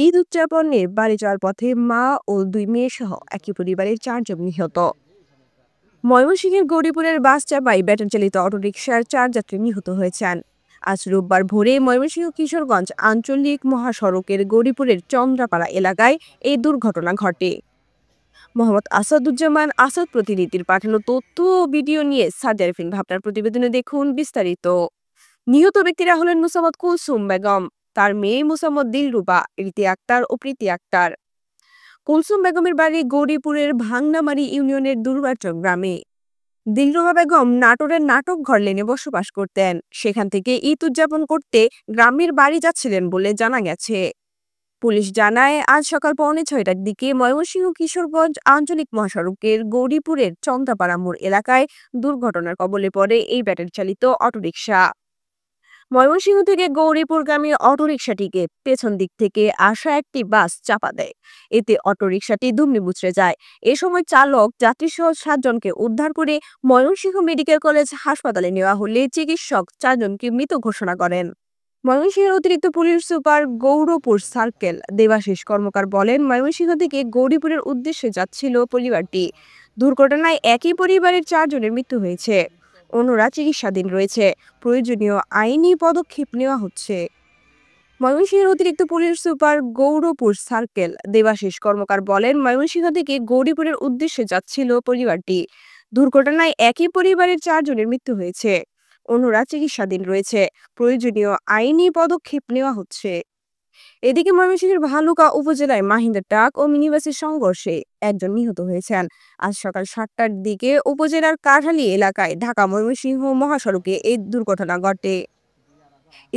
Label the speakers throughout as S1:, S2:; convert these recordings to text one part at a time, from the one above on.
S1: ঈদ উদযাপনে বাড়ি যাওয়ার পথে মা ও দুই মেয়ে সহ একই পরিবারের 4 জন নিহত। ময়মনসিংহের গৌরীপুরের বাস চাপায় ব্যাটারি চালিত অটোরিকশার 4 যাত্রী নিহত হয়েছেন। আজ রোববার ভোরে ময়মনসিংহ কিশোরগঞ্জ আঞ্চলিক মহাসড়কের গৌরীপুরের চন্দ্রাপাড়া এলাকায় এই দুর্ঘটনা ঘটে। মোহাম্মদ আসাদুজ্জামান আসাদ প্রতিনিধির পাঠানো তথ্য ও ভিডিও নিয়ে সাদিয়া আরিফিন ভাবনার প্রতিবেদনে দেখুন বিস্তারিত। নিহত ব্যক্তিরা হলেন মুসাম্মদ কুলসুম বেগম, তার মেয়ে মুসাম্মদ দিলরুবা, রীতি আক্তার ও প্রীতি আক্তার। কুলসুম বেগমের বাড়ি গৌরীপুরের ভাংনামারি ইউনিয়নের দুর্গাচক গ্রামে। দিলরুবা বেগম নাটোরের নাটক ঘর লেনে বসবাস করতেন। সেখান থেকে ঈদ উদযাপন করতে গ্রামের বাড়ি যাচ্ছিলেন বলে জানা গেছে। পুলিশ জানায়, আজ সকাল 6:45টার দিকে ময়মনসিংহ কিশোরগঞ্জ আঞ্চলিক মহাসড়কের গৌরীপুরের চন্দ্রাপাড়া মোড় এলাকায় দুর্ঘটনার কবলে পড়ে এই ব্যাটারি চালিত অটোরিকশা। ময়মনসিংহ থেকে গৌরীপুরগামী অটোরিকশাটিকে পেছন দিক থেকে আসা একটি বাস চাপা দেয়। এতে অটোরিকশাটি দুমড়ে মুচড়ে যায়। এ সময় চালক যাত্রীসহ 7 জনকে উদ্ধার করে ময়মনসিংহ মেডিকেল কলেজ হাসপাতালে নেওয়া হলে চিকিৎসক 4 জনকে মৃত ঘোষণা করেন। ময়মনসিংহের অতিরিক্ত police super Gaurpur circle Debashish Karmakar বলেন, ময়মনসিংহ থেকে গৌরীপুরের উদ্দেশ্যে যাচ্ছিল পরিবারটি। দুর্ঘটনায় একই পরিবারের 4 জনের মৃত্যু হয়েছে। অন্যরা চিকিৎসাধীন রয়েছে। প্রয়োজনীয় আইনি পদক্ষেপ নেওয়া হচ্ছে। ময়মনসিংহের অতিরিক্ত police super Gaurpur circle Debashish Karmakar বলেন, ময়মনসিংহ থেকে গৌরীপুরের উদ্দেশ্যে যাচ্ছিল পরিবারটি। দুর্ঘটনায় একই পরিবারের 4 জনের মৃত্যু হয়েছে। অন্যরা চিকিৎসাধীন রয়েছে। প্রয়োজনীয় আইনি পদক্ষেপ নেওয়া হচ্ছে। এদিকে ময়মনসিংহের ভালুকা উপজেলায় মাহিন্দ্রা ট্রাক ও মিনিবাসের সংঘর্ষে 1 জন নিহত হয়েছেন। আজ সকাল 7টার দিকে উপজেলার কাঠালী এলাকায় ঢাকা ময়মনসিংহ মহাসড়কে এই দুর্ঘটনা ঘটে।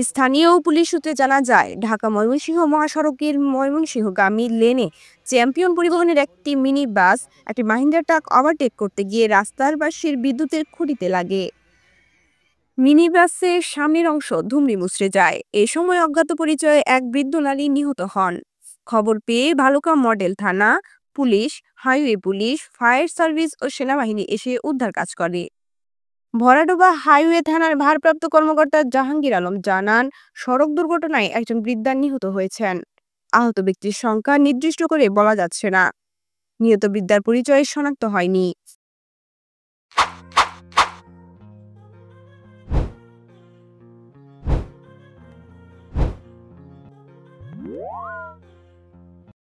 S1: স্থানীয় পুলিশ সূত্রে জানা যায়, ঢাকা ময়মনসিংহ মহাসড়কের ময়মনসিংহগামী লেনে চ্যাম্পিয়ন পরিবহনের একটি মিনি বাস একটি মাহিন্দ্রা ট্রাক ওভারটেক করতে গিয়ে রাস্তার পাশের বিদ্যুতের খুঁটিতে লাগে। মিনি বাসের সামনের অংশ দুমড়ে মুচড়ে যায়। এ সময় অজ্ঞাত পরিচয়ে এক বৃদ্ধ নারী নিহত হন। খবর পেয়ে ভালুকা মডেল থানা police, highway police, fire service ও সেনাবাহিনী এসে উদ্ধার কাজ করে। ভরাডোবা হাইওয়ে থানার ভারপ্রাপ্ত কর্মকর্তা জাহাঙ্গীর আলম জানান, সড়ক দুর্ঘটনায় একজন বৃদ্ধা নিহত হয়েছেন। আহত ব্যক্তির সংখ্যা নির্দিষ্ট করে বলা যাচ্ছে না। নিহত বৃদ্ধার পরিচয় শনাক্ত হয়নি।